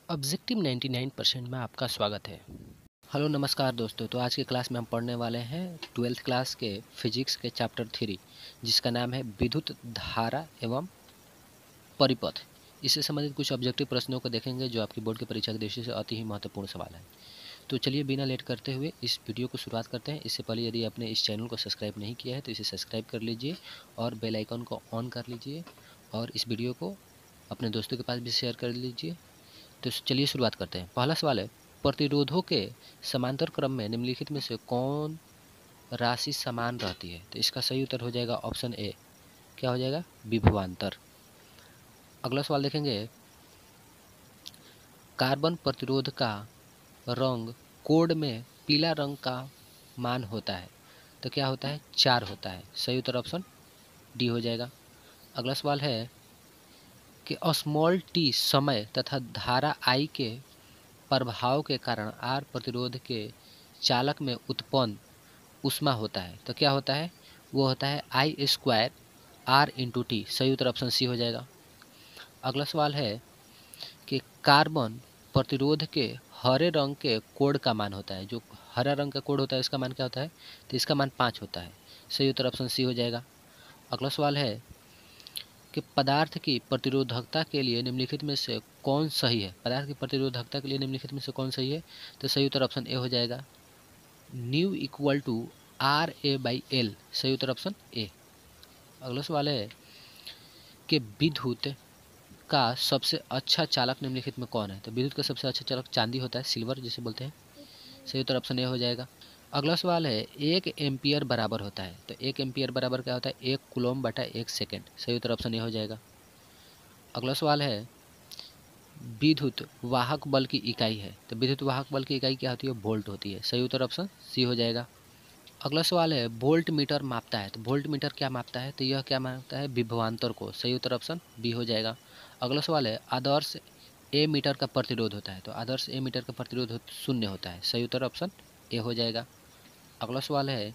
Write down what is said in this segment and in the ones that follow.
Objective 99% में आपका स्वागत है। हेलो नमस्कार दोस्तों। तो आज की क्लास में हम पढ़ने वाले हैं 12th क्लास के फिजिक्स के चैप्टर 3, जिसका नाम है विद्युत धारा एवं परिपथ। इससे संबंधित कुछ ऑब्जेक्टिव प्रश्नों को देखेंगे जो आपकी बोर्ड की परीक्षा की दृष्टि से अति ही महत्वपूर्ण सवाल है। तो चलिए बिना लेट करते हुए इस वीडियो को शुरुआत करते हैं। इससे पहले यदि आपने इस चैनल को सब्सक्राइब नहीं किया है तो इसे सब्सक्राइब कर लीजिए और बेल आइकन को ऑन कर लीजिए और इस वीडियो को अपने दोस्तों के पास भी शेयर कर लीजिए। तो चलिए शुरुआत करते हैं। पहला सवाल है, प्रतिरोधों के समांतर क्रम में निम्नलिखित में से कौन राशि समान रहती है? तो इसका सही उत्तर हो जाएगा ऑप्शन ए। क्या हो जाएगा? विभवांतर। अगला सवाल देखेंगे, कार्बन प्रतिरोध का रंग कोड में पीला रंग का मान होता है, तो क्या होता है? 4 होता है। सही उत्तर ऑप्शन डी हो जाएगा। अगला सवाल है कि स्मॉल टी समय तथा धारा आई के प्रभाव के कारण आर प्रतिरोध के चालक में उत्पन्न ऊष्मा होता है, तो क्या होता है? वो होता है I² R/T। सही उत्तर ऑप्शन सी हो जाएगा। अगला सवाल है कि कार्बन प्रतिरोध के हरे रंग के कोड का मान होता है, जो हरा रंग का कोड होता है इसका मान क्या होता है? तो इसका मान 5 होता है। सही उत्तर ऑप्शन सी हो जाएगा। अगला सवाल है कि पदार्थ की प्रतिरोधकता के लिए निम्नलिखित में से कौन सही है? पदार्थ की प्रतिरोधकता के लिए निम्नलिखित में से कौन सही है? तो सही उत्तर ऑप्शन ए हो जाएगा, न्यू इक्वल टू RA/L। सही उत्तर ऑप्शन ए। अगला सवाल है कि विद्युत का सबसे अच्छा चालक निम्नलिखित में कौन है? तो विद्युत का सबसे अच्छा चालक चांदी होता है, सिल्वर जिसे बोलते हैं। सही उत्तर ऑप्शन ए हो जाएगा। अगला सवाल है, 1 एम्पियर बराबर होता है, तो 1 एम्पियर बराबर क्या होता है? 1 कूलम्ब/1 सेकेंड। सही उत्तर ऑप्शन ए हो जाएगा। अगला सवाल है, विद्युत वाहक बल की इकाई है, तो विद्युत वाहक बल की इकाई क्या होती है? वोल्ट होती है। सही उत्तर ऑप्शन सी हो जाएगा। अगला सवाल है, वोल्ट मीटर मापता है, तो वोल्ट मीटर क्या मापता है? तो यह क्या मापता है? विभवांतर को। सही उत्तर ऑप्शन बी हो जाएगा। अगला सवाल है, आदर्श ए मीटर का प्रतिरोध होता है, तो आदर्श ए मीटर का प्रतिरोध 0 होता है। सही उत्तर ऑप्शन ए हो जाएगा। अगला सवाल है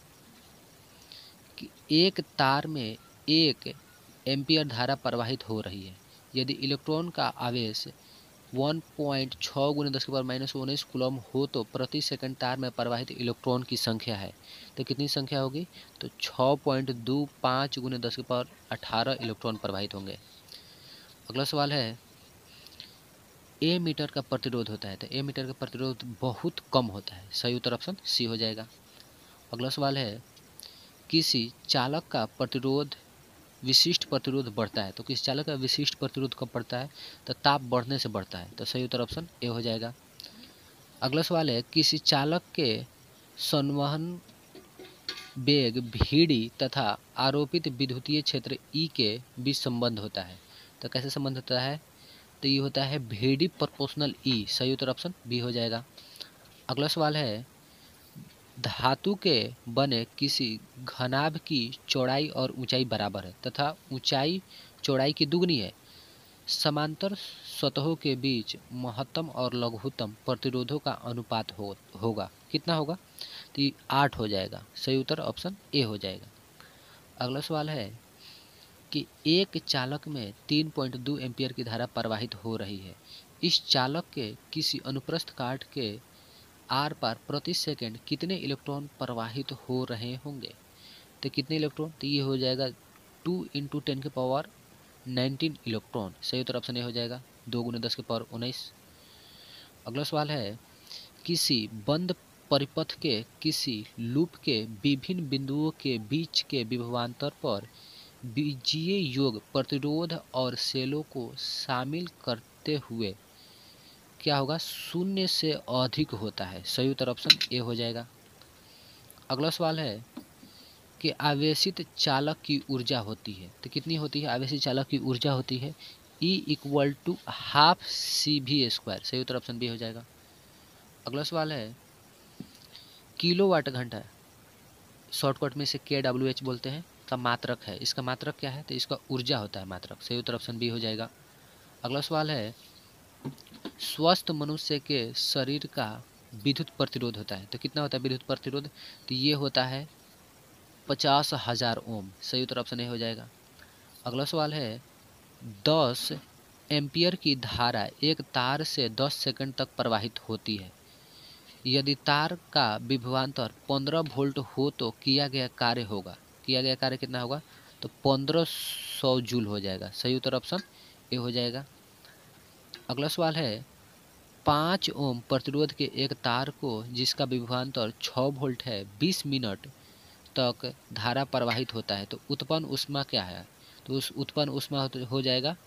कि एक तार में 1 एम्पियर धारा प्रवाहित हो रही है, यदि इलेक्ट्रॉन का आवेश 1.6 × 10⁻19 कूलम हो तो प्रति सेकंड तार में प्रवाहित इलेक्ट्रॉन की संख्या है, तो कितनी संख्या होगी? तो 6.25 × 10⁻18 इलेक्ट्रॉन प्रवाहित होंगे। अगला सवाल है, ए मीटर का प्रतिरोध होता है, तो ए मीटर का प्रतिरोध बहुत कम होता है। सही उत्तर ऑप्शन सी हो जाएगा। अगला सवाल है, किसी चालक का प्रतिरोध विशिष्ट प्रतिरोध बढ़ता है, तो किसी चालक का विशिष्ट प्रतिरोध कब बढ़ता है? तो ताप बढ़ने से बढ़ता है। तो सही उत्तर ऑप्शन ए हो जाएगा। अगला सवाल है, किसी चालक के संवहन वेग भीड़ी तथा आरोपित विद्युतीय क्षेत्र ई के बीच संबंध होता है, तो कैसे संबंध होता है? तो ये होता है भीड़ी प्रोपोर्शनल ई। सही उत्तर ऑप्शन बी हो जाएगा। अगला सवाल है, धातु के बने किसी घनाभ की चौड़ाई और ऊंचाई बराबर है तथा ऊंचाई चौड़ाई की दुगनी है, समांतर सतहों के बीच महत्तम और लघुत्तम प्रतिरोधों का अनुपात होगा। कितना होगा? तो ये 8 हो जाएगा। सही उत्तर ऑप्शन ए हो जाएगा। अगला सवाल है कि एक चालक में 3.2 एम्पियर की धारा प्रवाहित हो रही है, इस चालक के किसी अनुप्रस्थ काट के आर पार प्रति सेकंड कितने इलेक्ट्रॉन प्रवाहित हो रहे होंगे? तो कितने इलेक्ट्रॉन? तो ये हो जाएगा 2 × 10⁻19 इलेक्ट्रॉन। सही उत्तर ऑप्शन ए हो जाएगा, 2 × 10⁻19। अगला सवाल है, किसी बंद परिपथ के किसी लूप के विभिन्न बिंदुओं के बीच के विभवांतर पर बीजीय योग प्रतिरोध और सेलों को शामिल करते हुए क्या होगा? 0 से अधिक होता है। सही उत्तर ऑप्शन ए हो जाएगा। अगला सवाल है कि आवेशित चालक की ऊर्जा होती है, तो कितनी होती है? आवेशित चालक की ऊर्जा होती है E = ½ CV²। सही उत्तर ऑप्शन बी हो जाएगा। अगला सवाल है, किलोवाट घंटा शॉर्टकट में से KWH बोलते हैं का मात्रक है, इसका मात्रक क्या है? तो इसका ऊर्जा होता है मात्रक। सही उत्तर ऑप्शन बी हो जाएगा। अगला सवाल है, स्वस्थ मनुष्य के शरीर का विद्युत प्रतिरोध होता है, तो कितना होता है विद्युत प्रतिरोध? तो ये होता है 50,000 ओम। सही उत्तर ऑप्शन ए हो जाएगा। अगला सवाल है, 10 एम्पियर की धारा एक तार से 10 सेकंड तक प्रवाहित होती है। यदि तार का विभवांतर 15 वोल्ट हो तो किया गया कार्य कितना होगा? तो 1500 जूल हो जाएगा। सही उत्तर ऑप्शन ए हो जाएगा। अगला सवाल है 5 ओम प्रतिरोध के एक तार को जिसका विभवांतर 6 वोल्ट है 20 मिनट तक धारा प्रवाहित होता है तो उत्पन्न ऊष्मा क्या है? तो उस उत्पन्न ऊष्मा हो जाएगा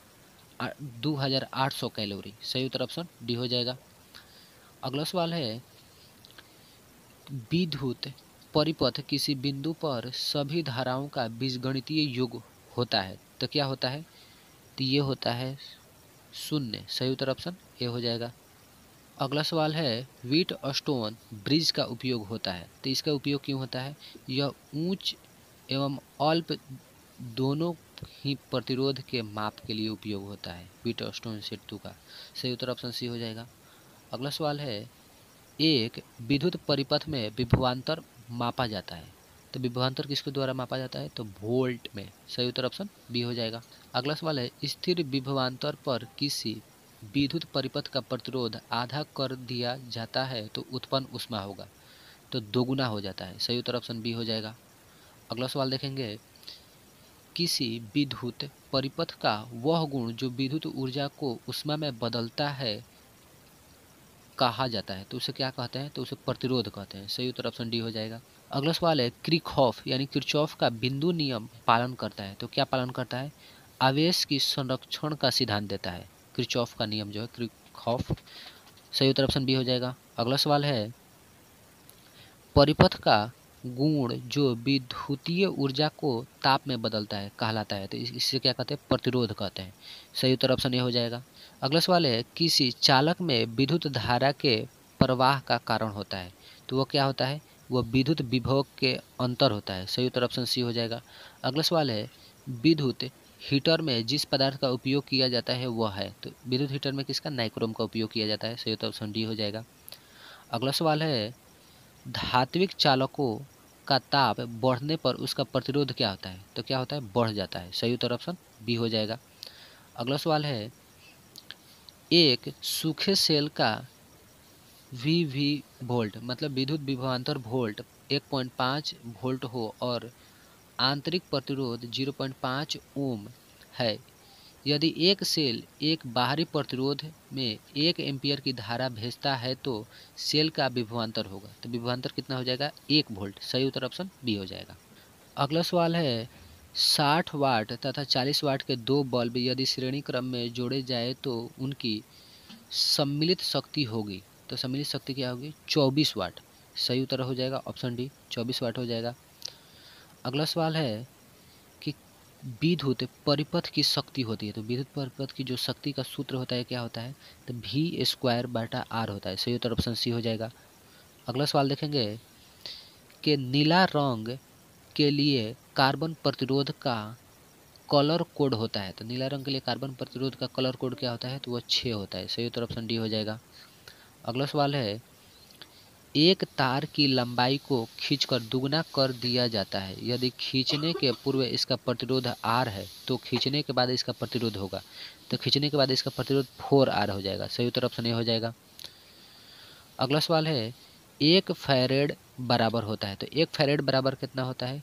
2800 कैलोरी। सही उत्तर ऑप्शन डी हो जाएगा। अगला सवाल है विद्युत परिपथ किसी बिंदु पर सभी धाराओं का बीजगणितीय योग होता है तो क्या होता है? तो ये होता है 0। सही उत्तर ऑप्शन ए हो जाएगा। अगला सवाल है व्हीट स्टोन ब्रिज का उपयोग होता है तो इसका उपयोग क्यों होता है? यह ऊंच एवं अल्प दोनों ही प्रतिरोध के माप के लिए उपयोग होता है व्हीट स्टोन सेतु का। सही उत्तर ऑप्शन सी हो जाएगा। अगला सवाल है एक विद्युत परिपथ में विभवांतर मापा जाता है तो विभवांतर किसके द्वारा मापा जाता है? तो वोल्ट में। सही उत्तर ऑप्शन बी हो जाएगा। अगला सवाल है स्थिर विभवांतर पर किसी विद्युत परिपथ का प्रतिरोध आधा कर दिया जाता है तो उत्पन्न ऊष्मा होगा तो दोगुना हो जाता है। सही उत्तर ऑप्शन बी हो जाएगा। अगला सवाल देखेंगे किसी विद्युत परिपथ का वह गुण जो विद्युत ऊर्जा को ऊष्मा में बदलता है कहा जाता है तो उसे क्या कहते हैं? तो उसे प्रतिरोध कहते हैं। सही उत्तर ऑप्शन डी हो जाएगा। अगला सवाल है क्रिखॉफ यानी किरचॉफ का बिंदु नियम पालन करता है तो क्या पालन करता है? आवेश की संरक्षण का सिद्धांत देता है किरचॉफ का नियम जो है क्रिखॉफ। सही उत्तर ऑप्शन बी हो जाएगा। अगला सवाल है परिपथ का गुण जो विद्युतीय ऊर्जा को ताप में बदलता है कहलाता है तो इससे क्या कहते हैं? प्रतिरोध कहते हैं। सही उत्तर ऑप्शन ए हो जाएगा। अगला सवाल है किसी चालक में विद्युत धारा के प्रवाह का कारण होता है तो वो क्या होता है? वह विद्युत विभव के अंतर होता है। सही उत्तर ऑप्शन सी हो जाएगा। अगला सवाल है विद्युत हीटर में जिस पदार्थ का उपयोग किया जाता है वह है तो विद्युत हीटर में किसका? नाइक्रोम का उपयोग किया जाता है। सही उत्तर ऑप्शन डी हो जाएगा। अगला सवाल है धात्विक चालकों का ताप बढ़ने पर उसका प्रतिरोध क्या होता है? तो क्या होता है? बढ़ जाता है। सही उत्तर ऑप्शन बी हो जाएगा। अगला सवाल है एक सूखे सेल का वी वोल्ट मतलब विद्युत विभवांतर वोल्ट 1.5 वोल्ट हो और आंतरिक प्रतिरोध 0.5 ओम है। यदि एक सेल एक बाहरी प्रतिरोध में 1 एम्पियर की धारा भेजता है तो सेल का विभवांतर होगा तो विभवांतर कितना हो जाएगा? 1 वोल्ट। सही उत्तर ऑप्शन बी हो जाएगा। अगला सवाल है 60 वाट तथा 40 वाट के दो बल्ब यदि श्रेणी क्रम में जोड़े जाए तो उनकी सम्मिलित शक्ति होगी तो सम्मिलित शक्ति क्या होगी? 24 वाट। सही उत्तर हो जाएगा ऑप्शन डी 24 वाट हो जाएगा। अगला सवाल है कि विद्युत परिपथ की शक्ति होती है तो विद्युत परिपथ की जो शक्ति का सूत्र होता है क्या होता है? तो V²/R होता है। सही उत्तर ऑप्शन सी हो जाएगा। अगला सवाल देखेंगे कि नीला रंग के लिए कार्बन प्रतिरोध का कलर कोड होता है तो नीला रंग के लिए कार्बन प्रतिरोध का कलर कोड क्या होता है? तो वह 6 होता है। सही उत्तर ऑप्शन डी हो जाएगा। अगला सवाल है एक तार की लंबाई को खींचकर दुगना कर दिया जाता है यदि खींचने के पूर्व इसका प्रतिरोध R है तो खींचने के बाद इसका प्रतिरोध होगा तो खींचने के बाद इसका प्रतिरोध 4R हो जाएगा। सही उत्तर ऑप्शन ए हो जाएगा। अगला सवाल है 1 फैरेड बराबर होता है तो 1 फैरेड बराबर कितना होता है?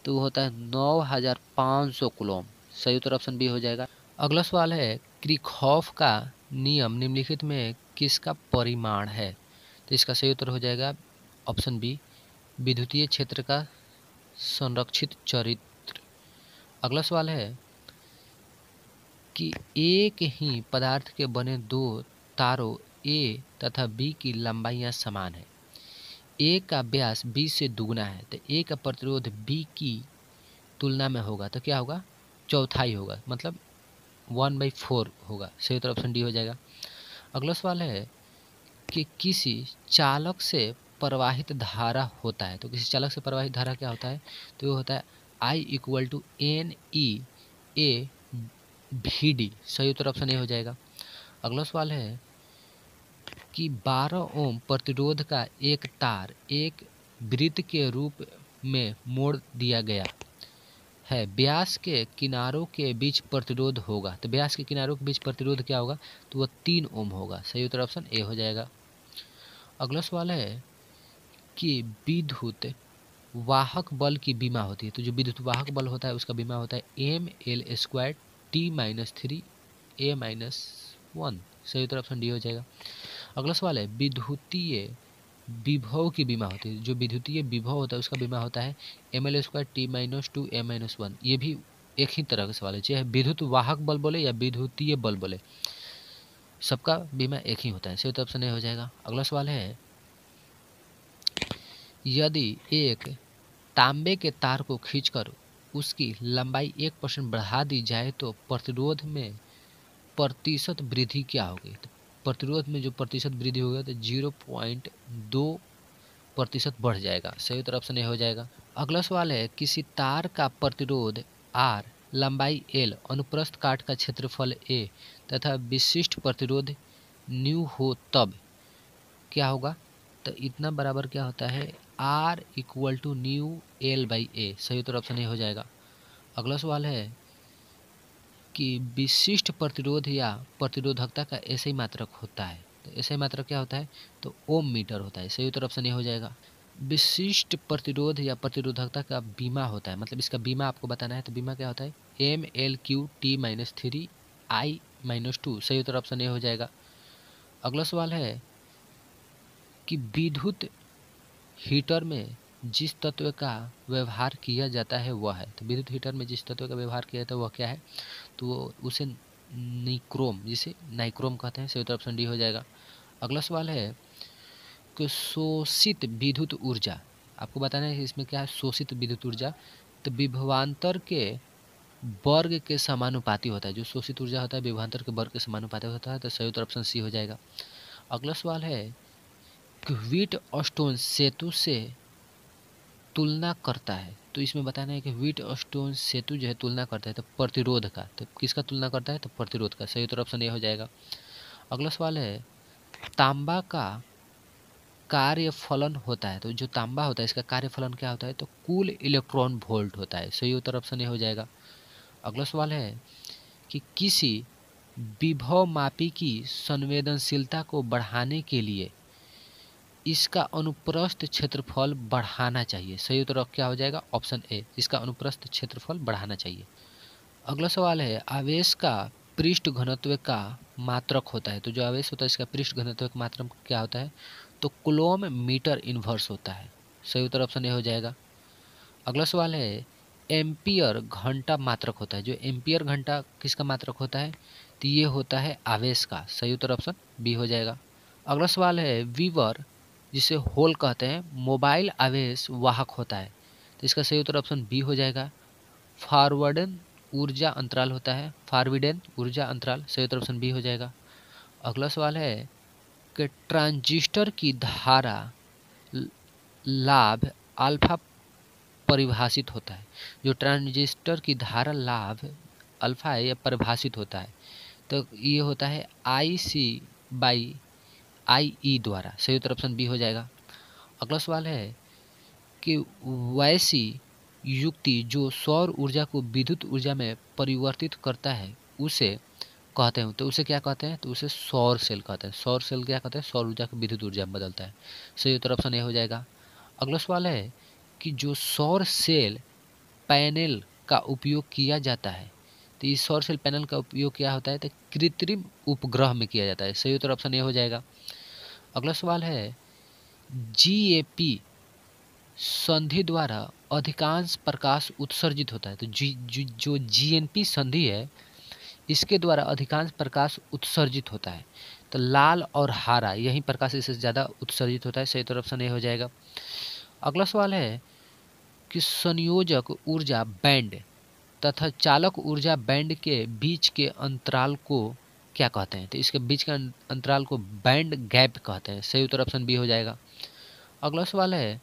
तो वो होता है 9500 कूलम। सही उत्तर ऑप्शन बी हो जाएगा। अगला सवाल है क्रिखॉफ का नियम निम्नलिखित में किसका परिमाण है? तो इसका सही उत्तर हो जाएगा ऑप्शन बी विद्युतीय क्षेत्र का संरक्षित चरित्र। अगला सवाल है कि एक ही पदार्थ के बने दो तारों ए तथा बी की लंबाइयां समान है। ए का व्यास बी से दुगना है तो ए का प्रतिरोध बी की तुलना में होगा तो क्या होगा? चौथाई होगा मतलब 1/4 होगा। सही उत्तर ऑप्शन डी हो जाएगा। अगला सवाल है कि किसी चालक से प्रवाहित धारा होता है तो किसी चालक से प्रवाहित धारा क्या होता है? तो वो होता है I = NE/A/VD। सही उत्तर ऑप्शन ए हो जाएगा। अगला सवाल है कि 12 ओम प्रतिरोध का एक तार एक वृत्त के रूप में मोड़ दिया गया है व्यास के किनारों के बीच प्रतिरोध होगा, तो व्यास के किनारों के बीच प्रतिरोध क्या होगा, तो वह 3 ओम होगा। सही उत्तर ऑप्शन ए हो जाएगा। अगला सवाल है कि विद्युत वाहक बल की विमा होती है, तो जो विद्युत वाहक बल होता है उसका विमा होता है ml² T-3 A-1। सही उत्तर ऑप्शन डी हो जाएगा। अगला सवाल है विद्युतीय विभव की बीमा होती है, जो विद्युतीय विभव होता है उसका बीमा होता है ml² T-2 A-1। ये भी एक ही तरह का सवाल है, चाहे विद्युत वाहक बल बोले या विद्युतीय बल बोले, सबका बीमा एक ही होता है। सही उत्तर ऑप्शन ए हो जाएगा। अगला सवाल है यदि एक तांबे के तार को खींचकर उसकी लंबाई 1% बढ़ा दी जाए तो प्रतिरोध में प्रतिशत वृद्धि क्या होगी, तो प्रतिरोध में जो प्रतिशत वृद्धि होगी तो 0.2% बढ़ जाएगा। सही उत्तर ऑप्शन ए हो जाएगा। अगला सवाल है किसी तार का प्रतिरोध R, लंबाई L, अनुप्रस्थ काट का क्षेत्रफल A तथा विशिष्ट प्रतिरोध न्यू हो तब क्या होगा, तो इतना बराबर क्या होता है R = न्यू L/A। सही उत्तर ऑप्शन ए हो जाएगा। अगला सवाल है कि विशिष्ट प्रतिरोध या प्रतिरोधकता का ऐसे ही मात्रक होता है, तो ऐसे ही मात्रक क्या होता है, तो ओम मीटर होता है। सही उत्तर ऑप्शन ए हो जाएगा। विशिष्ट प्रतिरोध या प्रतिरोधकता का बीमा होता है, मतलब इसका बीमा आपको बताना है, तो बीमा क्या होता है mL/T-3I-2। सही उत्तर ऑप्शन ए हो जाएगा। अगला सवाल है कि विद्युत हीटर में जिस तत्व का व्यवहार किया जाता है वह है, तो विद्युत हीटर में जिस तत्व का व्यवहार किया जाता है वह क्या है, तो उसे निक्रोम, जिसे नाइक्रोम कहते हैं। सही उत्तर ऑप्शन डी हो जाएगा। अगला सवाल है कि शोषित विद्युत ऊर्जा, आपको बताना है कि इसमें क्या है शोषित विद्युत ऊर्जा, तो विभवांतर के वर्ग के समानुपाती होता है। जो शोषित ऊर्जा होता है विभवांतर के वर्ग के समानुपाती होता है, तो सही उत्तर ऑप्शन सी हो जाएगा। अगला सवाल है कि व्हीटस्टोन सेतु से तुलना करता है, तो इसमें बताना है कि व्हीटस्टोन सेतु जो है तुलना करता है तो प्रतिरोध का, तो किसका तुलना करता है, तो प्रतिरोध का। सही उत्तर ऑप्शन ए हो जाएगा। अगला सवाल है तांबा का कार्यफलन होता है, तो जो तांबा होता है इसका कार्यफलन क्या होता है, तो कुल इलेक्ट्रॉन वोल्ट होता है। सही उत्तर ऑप्शन ए हो जाएगा। अगला सवाल है कि किसी विभव मापी की संवेदनशीलता को बढ़ाने के लिए इसका अनुप्रस्थ क्षेत्रफल बढ़ाना चाहिए। सही उत्तर क्या हो जाएगा, ऑप्शन ए, इसका अनुप्रस्थ क्षेत्रफल बढ़ाना चाहिए। अगला सवाल है आवेश का पृष्ठ घनत्व का मात्रक होता है, तो जो आवेश होता है इसका पृष्ठ घनत्व का मात्रक क्या होता है, तो कूलॉम मीटर इनवर्स होता है। सही उत्तर ऑप्शन ए हो जाएगा। अगला सवाल है एम्पियर घंटा मात्रक होता है, जो एम्पियर घंटा किसका मात्रक होता है, तो ये होता है आवेश का। सही उत्तर ऑप्शन बी हो जाएगा। अगला सवाल है वीवर, जिसे होल कहते हैं, मोबाइल आवेश वाहक होता है, तो इसका सही उत्तर ऑप्शन बी हो जाएगा। फॉरवर्डन ऊर्जा अंतराल होता है, फॉरवर्डन ऊर्जा अंतराल। सही उत्तर ऑप्शन बी हो जाएगा। अगला सवाल है कि ट्रांजिस्टर की धारा लाभ अल्फा परिभाषित होता है, जो ट्रांजिस्टर की धारा लाभ अल्फा है यह परिभाषित होता है, तो ये होता है IC/IE द्वारा। सही उत्तर ऑप्शन बी हो जाएगा। अगला सवाल है कि वैसी युक्ति जो सौर ऊर्जा को विद्युत ऊर्जा में परिवर्तित करता है उसे कहते हैं, तो उसे क्या कहते हैं, तो उसे सौर सेल कहते हैं। सौर सेल क्या कहते हैं, सौर ऊर्जा को विद्युत ऊर्जा में बदलता है। सही उत्तर ऑप्शन ए हो जाएगा। अगला सवाल है कि जो सौर सेल पैनल का उपयोग किया जाता है, तो इस सौर सेल पैनल का उपयोग क्या होता है, तो कृत्रिम उपग्रह में किया जाता है। सही उत्तर ऑप्शन ए हो जाएगा। अगला सवाल है GAP संधि द्वारा अधिकांश प्रकाश उत्सर्जित होता है, तो जो GNP संधि है इसके द्वारा अधिकांश प्रकाश उत्सर्जित होता है, तो लाल और हरा यही प्रकाश इससे ज़्यादा उत्सर्जित होता है। सही उत्तर ऑप्शन ए हो जाएगा। अगला सवाल है कि संयोजक ऊर्जा बैंड तथा चालक ऊर्जा बैंड के बीच के अंतराल को क्या कहते हैं, तो इसके बीच के अंतराल को बैंड गैप कहते हैं। सही उत्तर ऑप्शन बी हो जाएगा। अगला सवाल है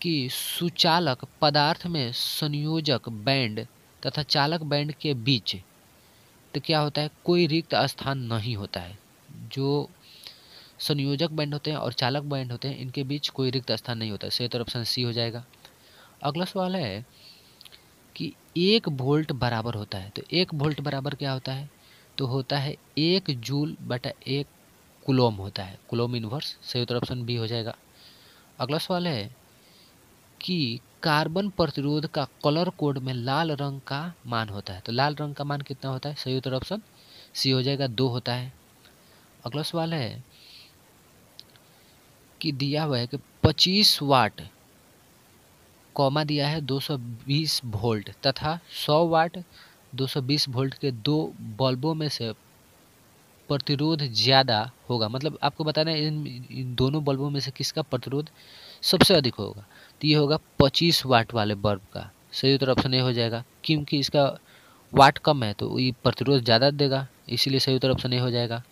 कि सुचालक पदार्थ में संयोजक बैंड तथा चालक बैंड के बीच तो क्या होता है, कोई रिक्त स्थान नहीं होता है। जो संयोजक बैंड होते हैं और चालक बैंड होते हैं इनके बीच कोई रिक्त स्थान नहीं होता है। सही उत्तर ऑप्शन सी हो जाएगा। अगला सवाल है कि 1 वोल्ट बराबर होता है। तो 1 वोल्ट बराबर क्या होता है? तो होता है 1 जूल बटा 1 कूलोम होता है, कूलोम इनवर्स। सही उत्तर ऑप्शन बी हो जाएगा। अगला सवाल है कि कार्बन प्रतिरोध का कलर कोड में लाल रंग का मान होता है। तो लाल रंग का मान कितना होता है? सही उत्तर ऑप्शन सी हो जाएगा, 2 होता है। अगला सवाल है कि दिया हुआ है कि 25 वाट कॉमा दिया है 220 वोल्ट तथा 100 वाट 220 वोल्ट के दो बल्बों में से प्रतिरोध ज़्यादा होगा। मतलब आपको बताना है इन दोनों बल्बों में से किसका प्रतिरोध सबसे अधिक होगा। तो ये होगा 25 वाट वाले बल्ब का। सही उत्तर ऑप्शन ए हो जाएगा, क्योंकि इसका वाट कम है तो ये प्रतिरोध ज़्यादा देगा, इसीलिए सही उत्तर ऑप्शन ए हो जाएगा।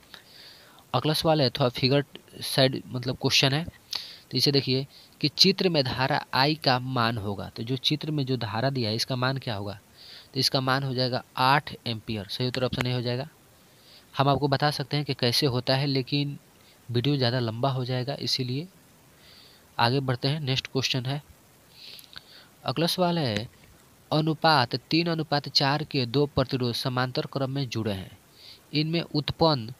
अगला सवाल है थोड़ा फिगर साइड मतलब क्वेश्चन है, तो इसे देखिए कि चित्र में धारा I का मान होगा। तो जो चित्र में जो धारा दिया है इसका मान क्या होगा? तो इसका मान हो जाएगा 8 एम्पियर। सही उत्तर ऑप्शन ए हो जाएगा। हम आपको बता सकते हैं कि कैसे होता है, लेकिन वीडियो ज़्यादा लंबा हो जाएगा, इसीलिए आगे बढ़ते हैं। नेक्स्ट क्वेश्चन है, अगला सवाल है अनुपात 3:4 के दो प्रतिरोध समांतर क्रम में जुड़े हैं, इनमें उत्पन्न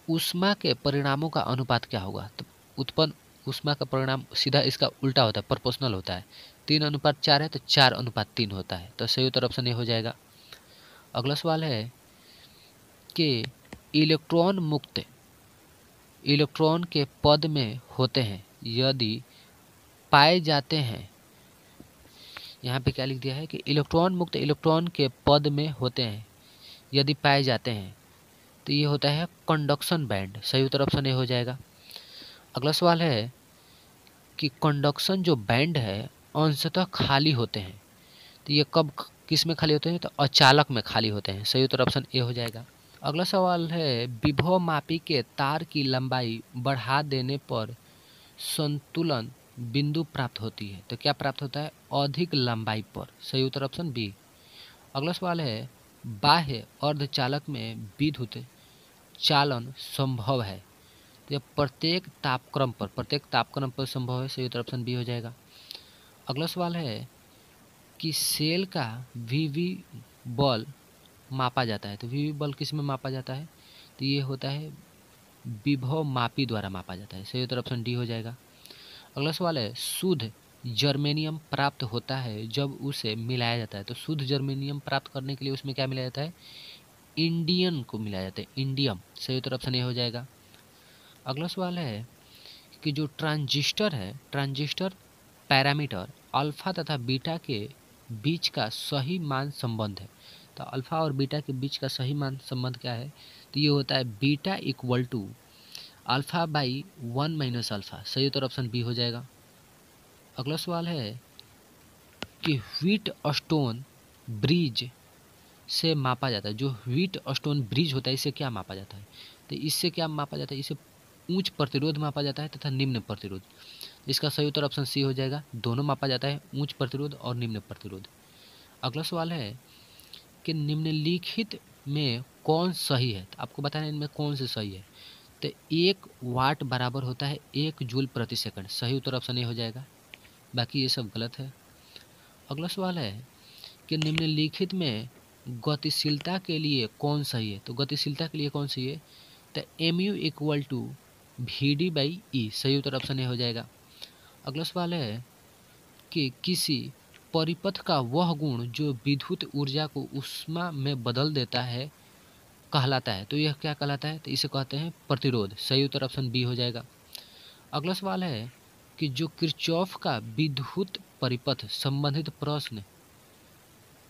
ऊष्मा के परिणामों का अनुपात क्या होगा? तो उत्पन्न ऊष्मा का परिणाम सीधा इसका उल्टा होता है, प्रोपोर्शनल होता है। 3:4 है तो 4:3 होता है। तो सही उत्तर ऑप्शन ए हो जाएगा। अगला सवाल है कि इलेक्ट्रॉन के पद में होते हैं यदि पाए जाते हैं। यहाँ पे क्या लिख दिया है कि इलेक्ट्रॉन मुक्त इलेक्ट्रॉन के पद में होते हैं यदि पाए जाते हैं, तो ये होता है कंडक्शन बैंड। सही उत्तर ऑप्शन ए हो जाएगा। अगला सवाल है कि कंडक्शन जो बैंड है अंशतः खाली होते हैं, तो ये कब किस में खाली होते हैं? तो अचालक में खाली होते हैं। सही उत्तर ऑप्शन ए हो जाएगा। अगला सवाल है विभव मापी के तार की लंबाई बढ़ा देने पर संतुलन बिंदु प्राप्त होती है। तो क्या प्राप्त होता है? अधिक लंबाई पर। सही उत्तर ऑप्शन बी। अगला सवाल है बाह्य अर्धचालक में विद्युत चालन संभव है, तो यह प्रत्येक तापक्रम पर संभव है। सही उत्तर ऑप्शन बी हो जाएगा। अगला सवाल है कि सेल का वीवी बल मापा जाता है, तो वीवी बल किस में मापा जाता है? तो ये होता है विभव मापी द्वारा मापा जाता है। सही उत्तर ऑप्शन डी हो जाएगा। अगला सवाल है शुद्ध जर्मेनियम प्राप्त होता है जब उसे मिलाया जाता है। तो शुद्ध जर्मेनियम प्राप्त करने के लिए उसमें क्या मिलाया जाता है? इंडियम को मिलाया जाता है, इंडियम। सही उत्तर ऑप्शन ए हो जाएगा। अगला सवाल है कि जो ट्रांजिस्टर है, ट्रांजिस्टर पैरामीटर अल्फा तथा बीटा के बीच का सही मान संबंध है। तो अल्फा और बीटा के बीच का सही मान संबंध क्या है? तो ये होता है beta equal to alpha by 1 minus alpha. सही उत्तर ऑप्शन बी हो जाएगा। अगला सवाल है कि व्हीट स्टोन ब्रिज से मापा जाता है। जो व्हीट स्टोन ब्रिज होता है इससे क्या मापा जाता है? तो इससे क्या मापा जाता है? इसे उच्च प्रतिरोध मापा जाता है तथा निम्न प्रतिरोध। इसका सही उत्तर ऑप्शन सी हो जाएगा। दोनों मापा जाता है, उच्च प्रतिरोध और निम्न प्रतिरोध। अगला सवाल है कि निम्नलिखित में कौन सही है? तो आपको बताना है इनमें कौन से सही है। तो 1 वाट बराबर होता है 1 जूल प्रति सेकंड। सही उत्तर ऑप्शन ए हो जाएगा, बाकी ये सब गलत है। अगला सवाल है कि निम्नलिखित में गतिशीलता के लिए कौन सही है? तो गतिशीलता के लिए कौन सही है? तो mu equal to VD by E. सही उत्तर ऑप्शन ए हो जाएगा। अगला सवाल है कि किसी परिपथ का वह गुण जो विद्युत ऊर्जा को ऊष्मा में बदल देता है कहलाता है। तो यह क्या कहलाता है? तो इसे कहते हैं प्रतिरोध। सही उत्तर ऑप्शन बी हो जाएगा। अगला सवाल है कि जो किरचॉफ का विद्युत परिपथ संबंधित प्रश्न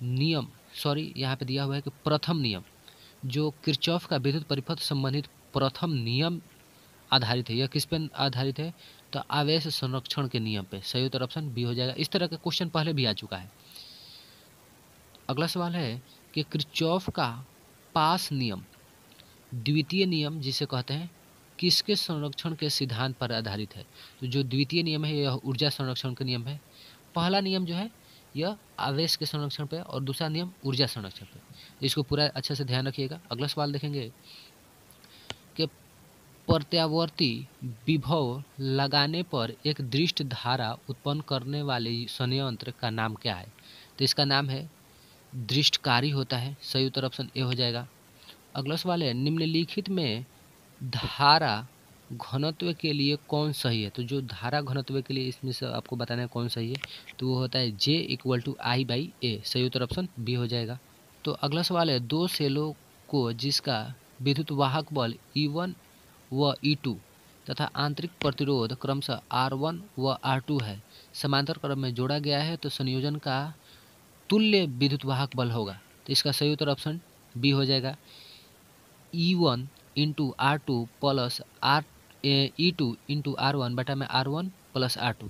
नियम यहाँ पे दिया हुआ है कि प्रथम नियम, जो किरचॉफ का विद्युत परिपथ संबंधित प्रथम नियम आधारित है, यह किस पर आधारित है? तो आवेश संरक्षण के नियम पे। सही उत्तर ऑप्शन बी हो जाएगा। इस तरह का क्वेश्चन पहले भी आ चुका है। अगला सवाल है कि किरचॉफ का पास नियम द्वितीय नियम जिसे कहते हैं किसके संरक्षण के सिद्धांत पर आधारित है? तो जो द्वितीय नियम है यह ऊर्जा संरक्षण का नियम है। पहला नियम जो है यह आवेश के संरक्षण पे और दूसरा नियम ऊर्जा संरक्षण पे। इसको पूरा अच्छे से ध्यान रखिएगा। अगला सवाल देखेंगे कि प्रत्यावर्ती विभव लगाने पर एक दृष्ट धारा उत्पन्न करने वाले संयंत्र का नाम क्या है? तो इसका नाम है दृष्टकारी होता है। सही उत्तर ऑप्शन ए हो जाएगा। अगला सवाल है निम्नलिखित में धारा घनत्व के लिए कौन सही है। तो जो धारा घनत्व के लिए इसमें से आपको बताना है कौन सही है, तो वो होता है J=I/A। सही उत्तर ऑप्शन बी हो जाएगा। तो अगला सवाल है दो सेलों को जिसका विद्युत वाहक बल E1 व E2 तथा आंतरिक प्रतिरोध क्रमशः R1 व R2 है, समांतर क्रम में जोड़ा गया है, तो संयोजन का तुल्य विद्युत वाहक बल होगा। तो इसका सही उत्तर ऑप्शन बी हो जाएगा। E1 into R2 plus E2 into R1 बटा में R1 प्लस R2।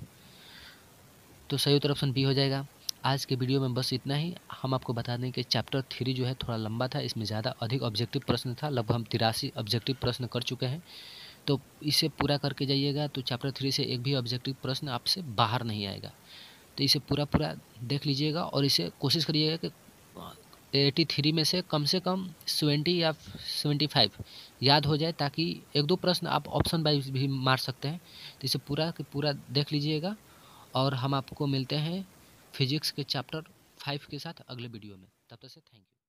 तो सही उत्तर ऑप्शन बी हो जाएगा। आज के वीडियो में बस इतना ही। हम आपको बता दें कि चैप्टर 3 जो है थोड़ा लंबा था, इसमें ज़्यादा अधिक ऑब्जेक्टिव प्रश्न था, लगभग हम 83 ऑब्जेक्टिव प्रश्न कर चुके हैं। तो इसे पूरा करके जाइएगा तो चैप्टर 3 से एक भी ऑब्जेक्टिव प्रश्न आपसे बाहर नहीं आएगा। तो इसे पूरा देख लीजिएगा और इसे कोशिश करिएगा कि 83 में से कम 70 या 75 याद हो जाए, ताकि एक दो प्रश्न आप ऑप्शन वाइज भी मार सकते हैं। तो इसे पूरा देख लीजिएगा और हम आपको मिलते हैं फिजिक्स के चैप्टर 5 के साथ अगले वीडियो में। तब तक से थैंक यू।